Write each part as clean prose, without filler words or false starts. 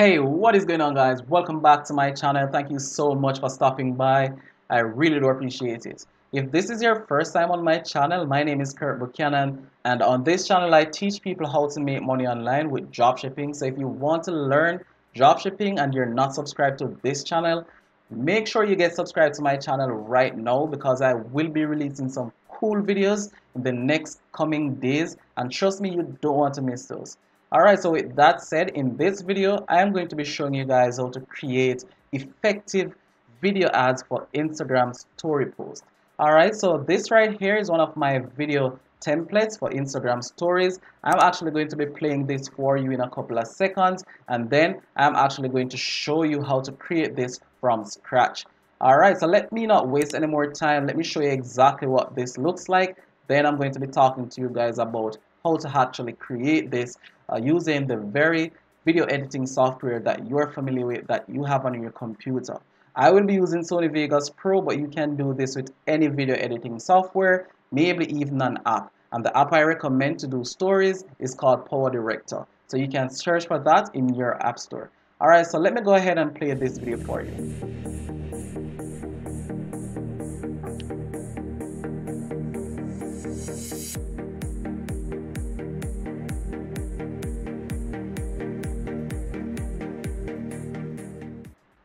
Hey, what is going on, guys? Welcome back to my channel. Thank you so much for stopping by. I really do appreciate it. If this is your first time on my channel, my name is Kurt Buchanan, and on this channel I teach people how to make money online with dropshipping. So if you want to learn dropshipping and you're not subscribed to this channel, make sure you get subscribed to my channel right now, because I will be releasing some cool videos in the next coming days, and trust me, you don't want to miss those. Alright, so with that said, in this video, I am going to be showing you guys how to create effective video ads for Instagram story posts. Alright, so this right here is one of my video templates for Instagram stories. I'm actually going to be playing this for you in a couple of seconds, and then I'm actually going to show you how to create this from scratch. Alright, so let me not waste any more time. Let me show you exactly what this looks like. Then I'm going to be talking to you guys about how to actually create this using the very video editing software that you're familiar with, that you have on your computer. I will be using Sony Vegas Pro, but you can do this with any video editing software, maybe even an app. And the app I recommend to do stories is called Power Director. So you can search for that in your app store. Alright, so let me go ahead and play this video for you.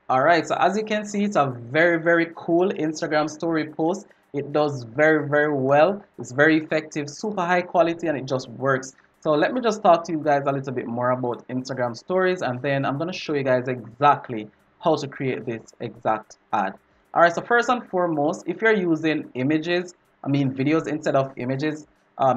Alright, so as you can see, it's a very cool Instagram story post. It does very well. It's very effective, super high quality, and it just works. So let me just talk to you guys a little bit more about Instagram stories, and then I'm going to show you guys exactly how to create this exact ad. Alright, so first and foremost, if you're using videos instead of images,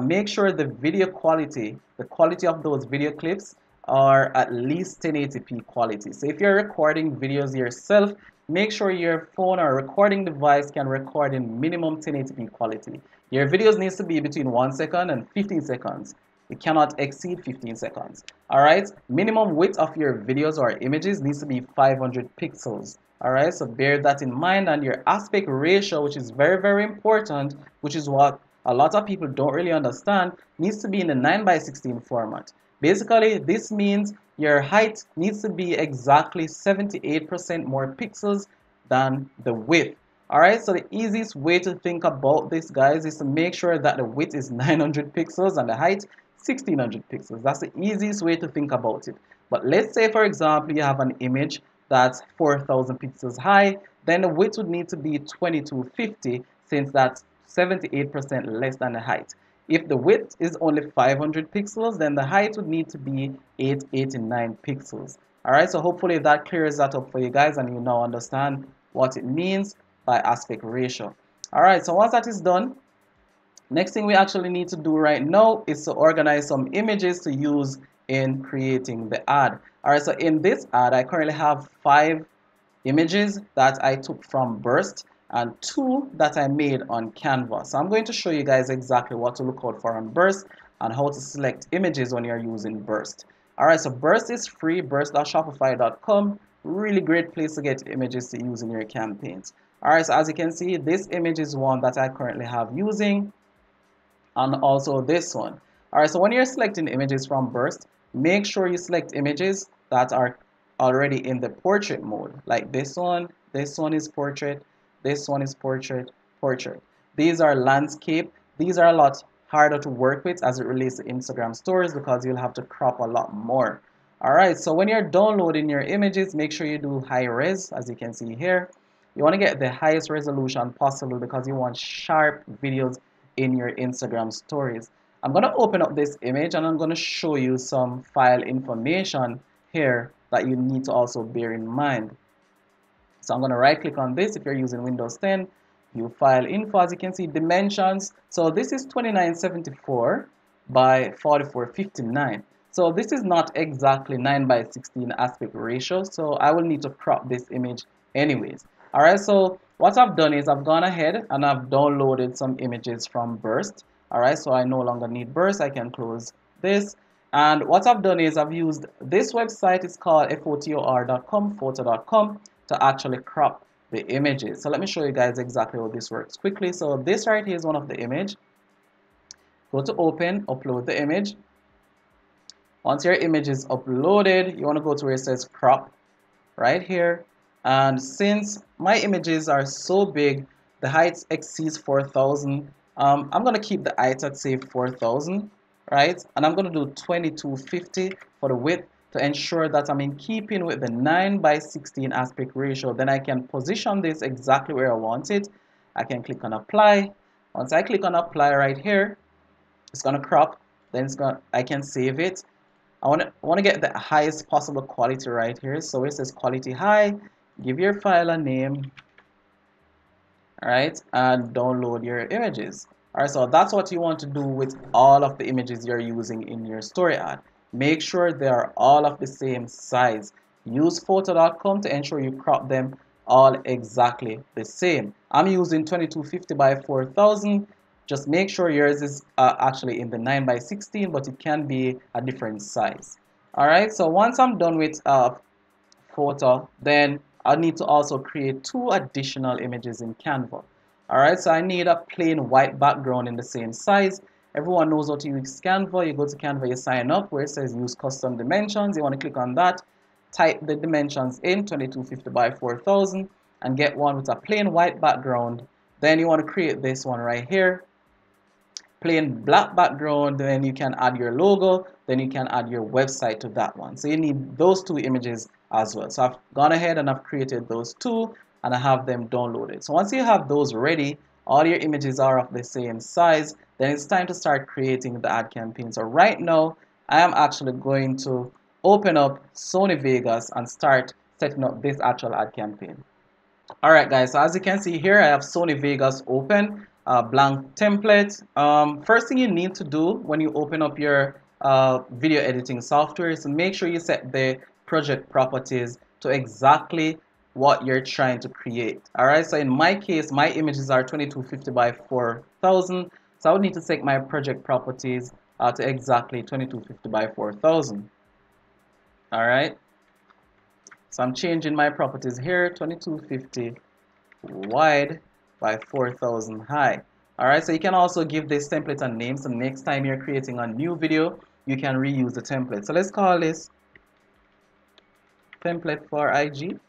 make sure the video quality, the quality of those video clips, are at least 1080p quality. So if you're recording videos yourself, make sure your phone or recording device can record in minimum 1080p quality. Your videos needs to be between 1 second and 15 seconds. It cannot exceed 15 seconds. Alright, minimum width of your videos or images needs to be 500 pixels. Alright, so bear that in mind. And your aspect ratio, which is very important, which is what a lot of people don't really understand, needs to be in the 9:16 format. Basically, this means your height needs to be exactly 78% more pixels than the width. Alright, so the easiest way to think about this, guys, is to make sure that the width is 900 pixels and the height 1600 pixels. That's the easiest way to think about it. But let's say, for example, you have an image that's 4000 pixels high, then the width would need to be 2250, since that's 78% less than the height. If the width is only 500 pixels, then the height would need to be 889 pixels. Alright, so hopefully that clears that up for you guys, and you now understand what it means by aspect ratio. Alright, so once that is done, next thing we actually need to do right now is to organize some images to use in creating the ad. Alright, so in this ad, I currently have 5 images that I took from Burst and 2 that I made on Canva. So I'm going to show you guys exactly what to look out for on Burst and how to select images when you're using Burst. Alright, so Burst is free, burst.shopify.com. Really great place to get images to use in your campaigns. Alright, so as you can see, this image is one that I currently have using, and also this one. Alright, so when you're selecting images from Burst, make sure you select images that are already in the portrait mode, like this one is portrait, this one is portrait. These are landscape. These are a lot harder to work with as it relates to Instagram stories, because you'll have to crop a lot more. Alright, so when you're downloading your images, make sure you do high res, as you can see here. You want to get the highest resolution possible, because you want sharp videos in your Instagram stories. I'm going to open up this image, and I'm going to show you some file information here that you need to also bear in mind. So I'm going to right click on this. If you're using Windows 10, view file info. As you can see, dimensions. So this is 2974 by 4459. So this is not exactly 9:16 aspect ratio. So I will need to crop this image anyways. Alright, so what I've done is I've gone ahead and I've downloaded some images from Burst. Alright, so I no longer need Burst. I can close this. And what I've done is I've used this website. It's called fotor.com, photo.com, to actually crop the images. So let me show you guys exactly how this works quickly. So this right here is one of the image. Go to open, upload the image. Once your image is uploaded, you want to go to where it says crop right here. And since my images are so big, the height exceeds 4,000, I'm going to keep the height at say 4,000, right? And I'm going to do 2250 for the width to ensure that I'm in keeping with the 9:16 aspect ratio. Then I can position this exactly where I want it. I can click on apply. Once I click on apply right here, it's going to crop. Then I can save it. I want to get the highest possible quality right here. So it says quality high. Give your file a name, all right, and download your images. All right, so that's what you want to do with all of the images you're using in your story ad. Make sure they are all of the same size. Use photo.com to ensure you crop them all exactly the same. I'm using 2250 by 4000. Just make sure yours is actually in the 9:16, but it can be a different size. All right, so once I'm done with photo, then I need to also create 2 additional images in Canva. Alright, so I need a plain white background in the same size. Everyone knows how to use Canva. You go to Canva, you sign up where it says use custom dimensions. You want to click on that, type the dimensions in 2250 by 4000 and get one with a plain white background. Then you want to create this one right here, plain black background. Then you can add your logo, then you can add your website to that one. So you need those 2 images as well. So I've gone ahead and I've created those 2 and I have them downloaded. So once you have those ready, all your images are of the same size, then it's time to start creating the ad campaign. So right now I am actually going to open up Sony Vegas and start setting up this actual ad campaign. Alright guys, so as you can see here, I have Sony Vegas open, blank template. First thing you need to do when you open up your video editing software is to make sure you set the project properties to exactly what you're trying to create. Alright, so in my case, my images are 2250 by 4000, so I would need to set my project properties to exactly 2250 by 4000. Alright. So I'm changing my properties here, 2250 wide by 4000 high. Alright, so you can also give this template a name. So next time you're creating a new video, you can reuse the template. So let's call this template for IG.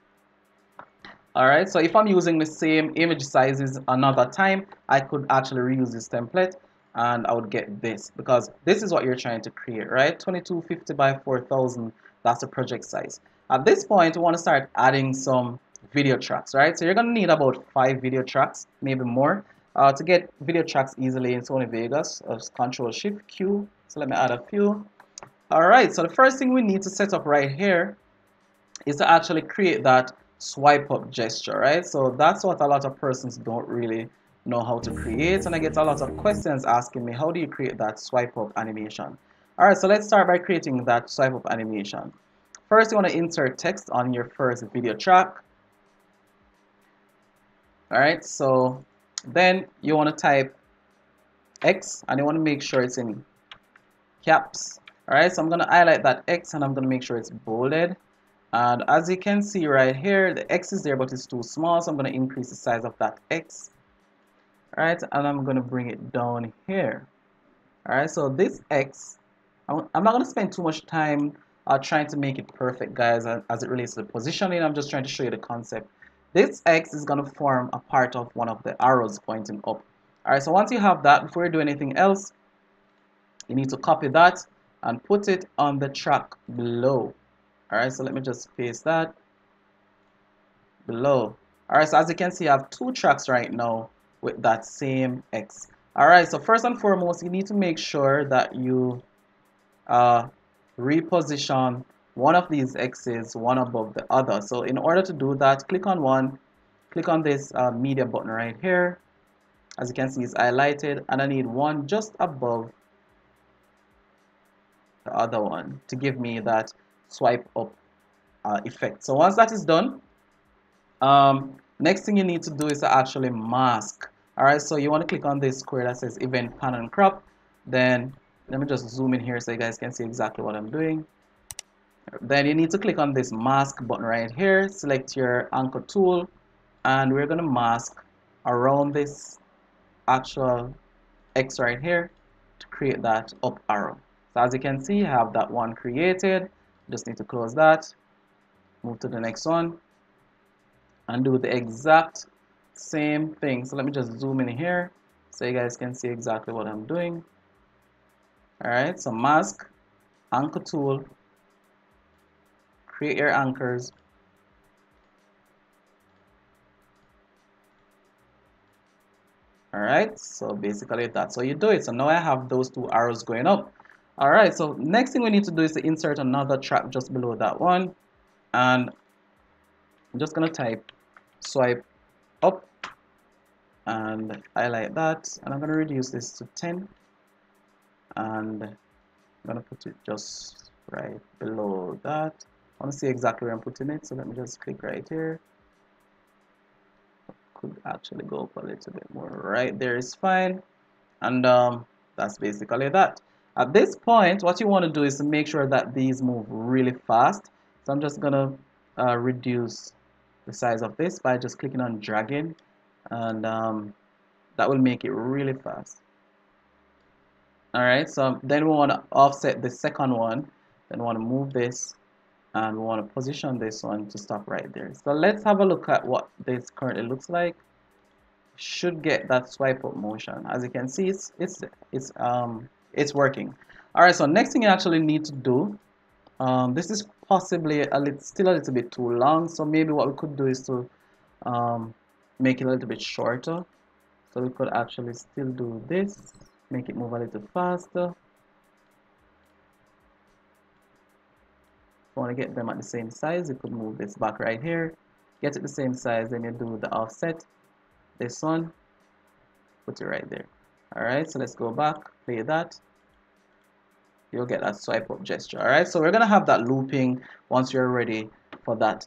Alright, so if I'm using the same image sizes another time, I could actually reuse this template and I would get this because this is what you're trying to create, right? 2250 by 4000, that's the project size. At this point, we want to start adding some video tracks, right? So you're going to need about 5 video tracks, maybe more. To get video tracks easily in Sony Vegas, Control Shift Q. So let me add a few. Alright, so the first thing we need to set up right here is to actually create that swipe up gesture, right? So that's what a lot of persons don't really know how to create, and I get a lot of questions asking me, how do you create that swipe up animation? Alright, so let's start by creating that swipe up animation. First, you want to insert text on your first video track. Alright, so then you want to type X and you want to make sure it's in caps. Alright, so I'm going to highlight that X and I'm going to make sure it's bolded. And as you can see right here, the X is there but it's too small, so I'm going to increase the size of that X. Alright, and I'm going to bring it down here. Alright, so this X, I'm not going to spend too much time trying to make it perfect, guys, as it relates to the positioning. I'm just trying to show you the concept. This X is going to form a part of one of the arrows pointing up. Alright, so once you have that, before you do anything else, you need to copy that and put it on the track below. Alright, so let me just paste that below. Alright, so as you can see, I have 2 tracks right now with that same X. Alright, so first and foremost, you need to make sure that you reposition one of these X's one above the other. So in order to do that, click on one, click on this media button right here. As you can see, it's highlighted, and I need one just above the other one to give me that swipe up effect. So once that is done, next thing you need to do is to actually mask. Alright, so you want to click on this square that says event pan and crop. Then let me just zoom in here so you guys can see exactly what I'm doing. Then you need to click on this mask button right here, select your anchor tool, and we're going to mask around this actual X right here to create that up arrow. So as you can see, I have that one created. Just need to close that, move to the next one, and do the exact same thing. So let me just zoom in here so you guys can see exactly what I'm doing. Alright, so mask, anchor tool, create your anchors. Alright, so basically that's how you do it. So now I have those two arrows going up. Alright, so next thing we need to do is to insert another track just below that one. And I'm just going to type swipe up and highlight that. And I'm going to reduce this to 10. And I'm going to put it just right below that. I want to see exactly where I'm putting it. So let me just click right here. Could actually go up a little bit more. Right there is fine. And that's basically that. At this point, what you want to do is to make sure that these move really fast. So I'm just going to reduce the size of this by just clicking on dragging, and that will make it really fast. Alright, so then we want to offset the second one. Then we want to move this, and we want to position this one to stop right there. So let's have a look at what this currently looks like. Should get that swipe up motion. As you can see, it's working. All right, so next thing you actually need to do, this is possibly still a little bit too long, so maybe what we could do is to make it a little bit shorter. So we could actually still do this, make it move a little faster. If you want to get them at the same size, you could move this back right here, get it the same size, then you do the offset. This one, put it right there. Alright, so let's go back, play that. You'll get that swipe up gesture. Alright, so we're going to have that looping once you're ready for that.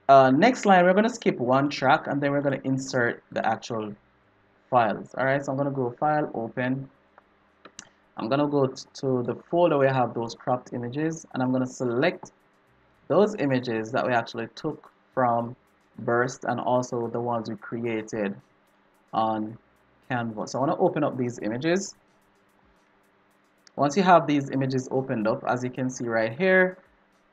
Next line, we're going to skip one track and then we're going to insert the actual files. Alright, so I'm going to go File, Open. I'm going to go to the folder where I have those cropped images, and I'm going to select those images that we actually took from Burst and also the ones we created on Canva. So I want to open up these images. Once you have these images opened up, as you can see right here,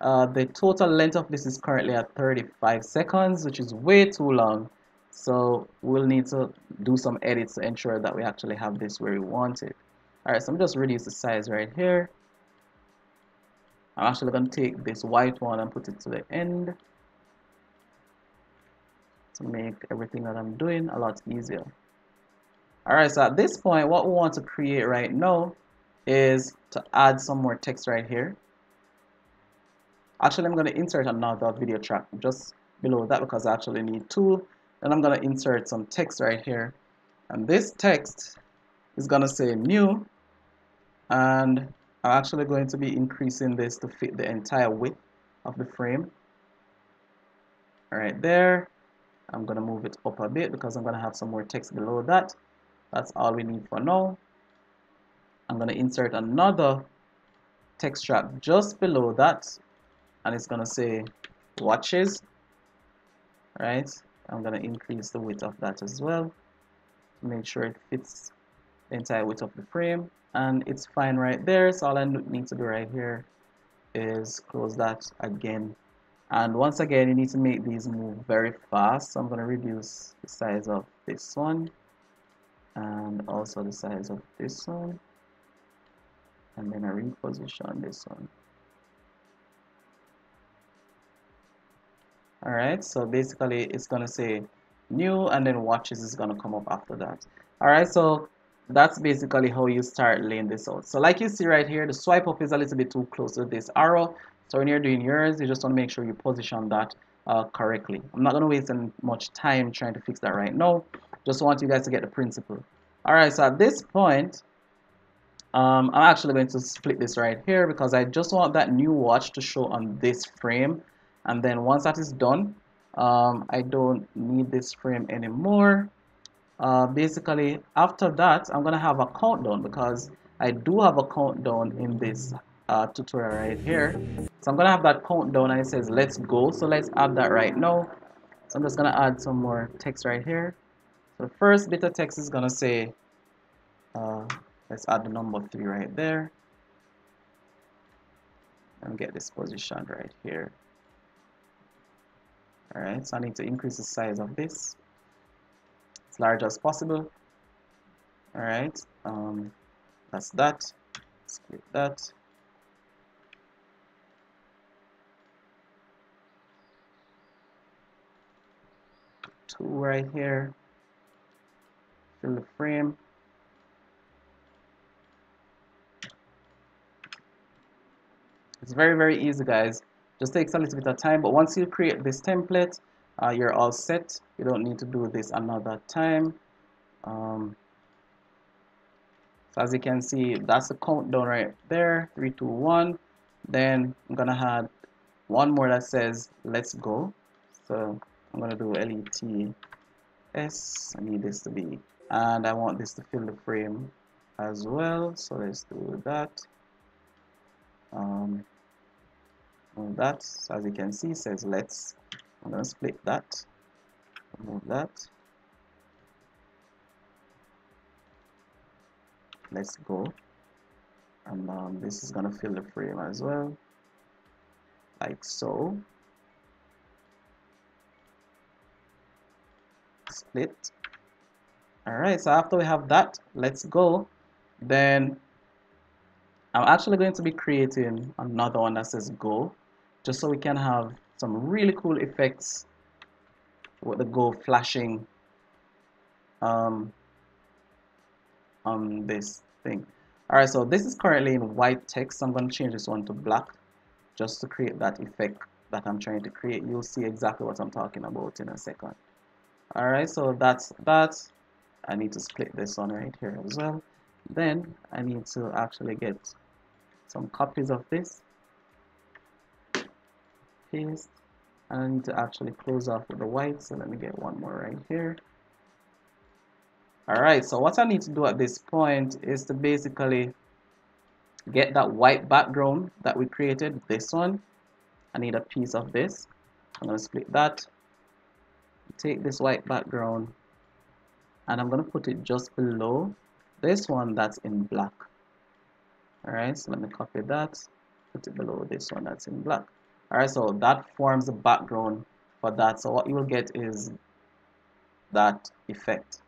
the total length of this is currently at 35 seconds, which is way too long. So we'll need to do some edits to ensure that we actually have this where we want it. Alright, so I'm just reduce the size right here. I'm actually going to take this white one and put it to the end to make everything that I'm doing a lot easier. Alright, so at this point, what we want to create right now is to add some more text right here. Actually, I'm going to insert another video track just below that because I actually need two. Then I'm going to insert some text right here. And this text is going to say new. And I'm actually going to be increasing this to fit the entire width of the frame. Right there. I'm going to move it up a bit because I'm going to have some more text below that. That's all we need for now. I'm going to insert another text track just below that, and it's going to say watches. Right? I'm going to increase the width of that as well to make sure it fits the entire width of the frame, and it's fine right there. So all I need to do right here is close that again. And once again, you need to make these move very fast. So I'm going to reduce the size of this one and also the size of this one, and then I reposition this one. Alright, so basically it's going to say new, and then watches is going to come up after that. Alright, so that's basically how you start laying this out. So like you see right here, the swipe up is a little bit too close to this arrow. So when you're doing yours, you just want to make sure you position that correctly. I'm not going to waste much time trying to fix that right now. Just want you guys to get the principle. Alright, so at this point, I'm actually going to split this right here because I just want that new watch to show on this frame. And then once that is done, I don't need this frame anymore. Basically, after that, I'm going to have a countdown because I do have a countdown in this tutorial right here. So I'm going to have that countdown and it says let's go. So let's add that right now. So I'm just going to add some more text right here. So the first bit of text is going to say, let's add the number 3 right there. Let me get this positioned right here. All right, so I need to increase the size of this as large as possible. All right, that's that. Split that. Two right here. Fill the frame. It's very, very easy, guys. Just takes a little bit of time, but once you create this template, you're all set. You don't need to do this another time. So as you can see, that's the countdown right there, 3, 2, 1. Then I'm gonna add one more that says let's go. So I'm gonna do LETS. I need this to be, and I want this to fill the frame as well. So let's do that. That, so as you can see, says let's. I'm gonna split that. Remove that. Let's go. And this is gonna fill the frame as well, like so. Split. Alright, so after we have that, let's go. Then I'm actually going to be creating another one that says go, just so we can have some really cool effects with the go flashing on this thing. Alright, so this is currently in white text, so I'm going to change this one to black just to create that effect that I'm trying to create. You'll see exactly what I'm talking about in a second. Alright, so that's that. I need to split this one right here as well. Then I need to actually get some copies of this, paste, and I need to actually close off with the white, so let me get one more right here. Alright, so what I need to do at this point is to basically get that white background that we created, this one. I need a piece of this. I'm going to split that, take this white background, and I'm going to put it just below this one that's in black. Alright, so let me copy that, put it below this one that's in black. Alright, so that forms the background for that. So what you will get is that effect.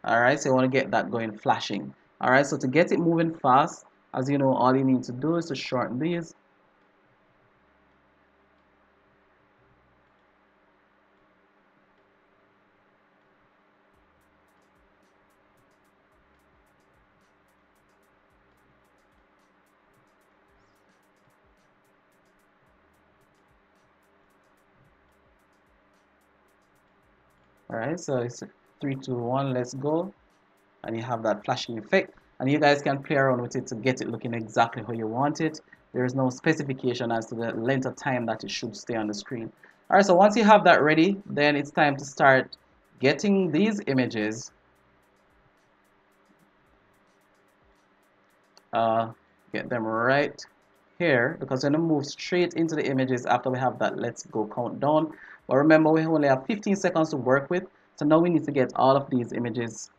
Alright, so you want to get that going flashing. Alright, so to get it moving fast, as you know, all you need to do is to shorten these. Alright, so it's 3, 2, 1, let's go. And you have that flashing effect. And you guys can play around with it to get it looking exactly how you want it. There is no specification as to the length of time that it should stay on the screen. Alright, so once you have that ready, then it's time to start getting these images. Get them right here, because we're going to move straight into the images after we have that let's go countdown. But remember, we only have 15 seconds to work with, so now we need to get all of these images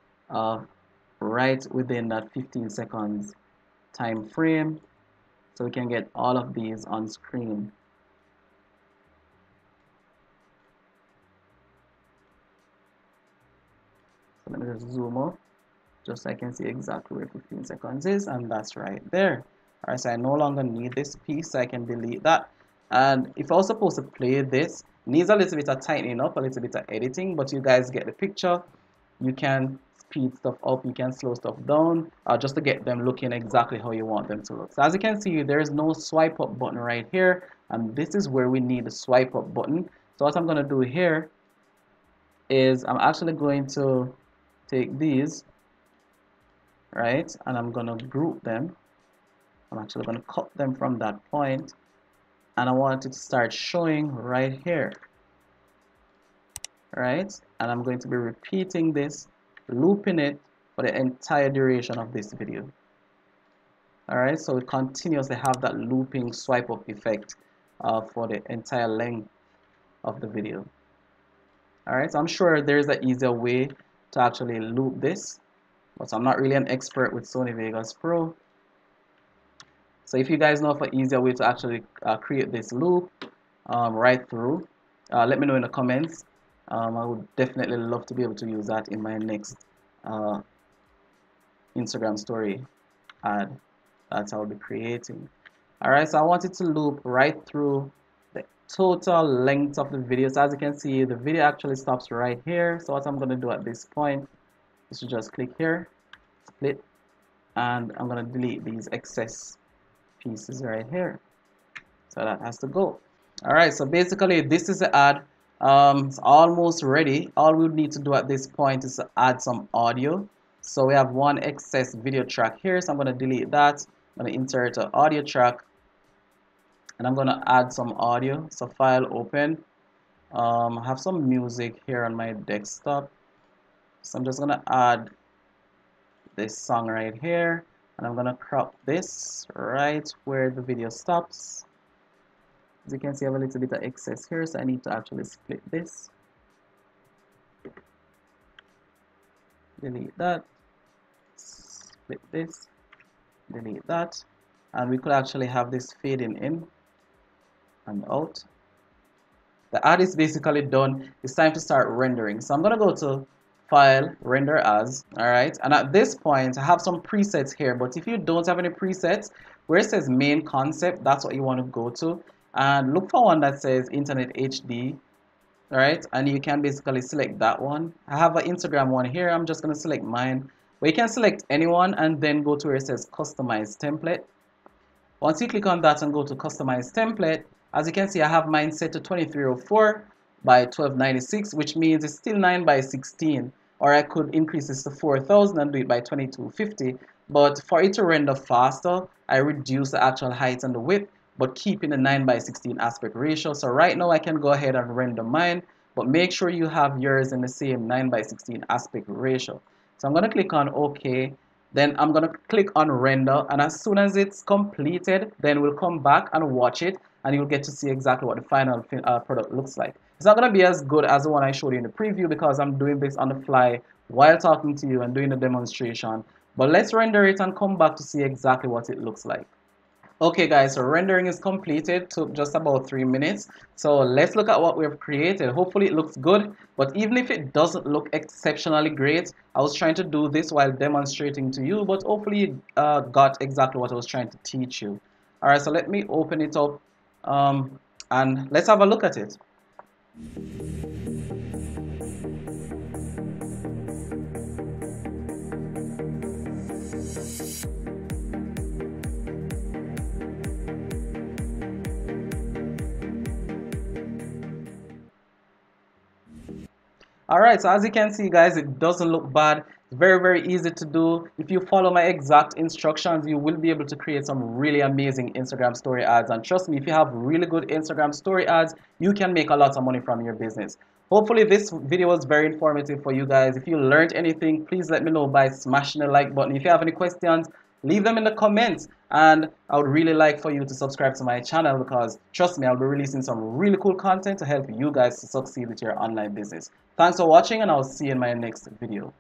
right within that 15 seconds time frame, so we can get all of these on screen. So let me just zoom up just so I can see exactly where 15 seconds is, and that's right there. Alright, so I no longer need this piece, so I can delete that. And if I was supposed to play this, needs a little bit of tightening up, a little bit of editing, but you guys get the picture. You can speed stuff up, you can slow stuff down, just to get them looking exactly how you want them to look. So as you can see, there is no swipe up button right here, and this is where we need the swipe up button. So what I'm going to do here is I'm actually going to take these, right, and I'm going to group them. I'm actually going to cut them from that point, and I want it to start showing right here, right? And I'm going to be repeating this, looping it for the entire duration of this video. Alright, so it continuously have that looping swipe up effect for the entire length of the video. Alright, so I'm sure there's an easier way to actually loop this, but I'm not really an expert with Sony Vegas Pro. So if you guys know of an easier way to actually create this loop right through, let me know in the comments. I would definitely love to be able to use that in my next Instagram story ad that I'll be creating. Alright, so I want it to loop right through the total length of the video. So as you can see, the video actually stops right here. So what I'm going to do at this point is to just click here, split, and I'm going to delete these excess pieces right here. So that has to go. Alright, so basically this is the ad. It's almost ready. All we need to do at this point is to add some audio. So we have one excess video track here, so I'm going to delete that. I'm going to insert an audio track, and I'm going to add some audio. So file open. I have some music here on my desktop, so I'm just going to add this song right here, and I'm going to crop this right where the video stops. As you can see, I have a little bit of excess here, so I need to actually split this. Delete that. Split this. Delete that. And we could actually have this fading in and out. The ad is basically done. It's time to start rendering. So I'm going to go to File, Render As. Alright. And at this point, I have some presets here. But if you don't have any presets, where it says Main Concept, that's what you want to go to. And look for one that says Internet HD. Alright, and you can basically select that one. I have an Instagram one here. I'm just going to select mine. But you can select anyone and then go to where it says Customize Template. Once you click on that and go to Customize Template, as you can see, I have mine set to 2304 by 1296, which means it's still 9 by 16. Or I could increase this to 4000 and do it by 2250. But for it to render faster, I reduce the actual height and the width, but keeping the 9 by 16 aspect ratio. So right now I can go ahead and render mine, but make sure you have yours in the same 9 by 16 aspect ratio. So I'm going to click on OK. Then I'm going to click on render, and as soon as it's completed, then we'll come back and watch it, and you'll get to see exactly what the final product looks like. It's not going to be as good as the one I showed you in the preview because I'm doing this on the fly while talking to you and doing the demonstration. But let's render it and come back to see exactly what it looks like. Okay guys, so rendering is completed. Took just about 3 minutes. So let's look at what we've created. Hopefully it looks good, but even if it doesn't look exceptionally great, I was trying to do this while demonstrating to you, but hopefully you got exactly what I was trying to teach you. Alright, so let me open it up and let's have a look at it. Alright, so as you can see guys, it doesn't look bad. It's very easy to do. If you follow my exact instructions, you will be able to create some really amazing Instagram story ads. And trust me, if you have really good Instagram story ads, you can make a lot of money from your business. Hopefully this video was very informative for you guys. If you learned anything, please let me know by smashing the like button. If you have any questions, leave them in the comments, and I would really like for you to subscribe to my channel because trust me, I'll be releasing some really cool content to help you guys to succeed with your online business. Thanks for watching, and I'll see you in my next video.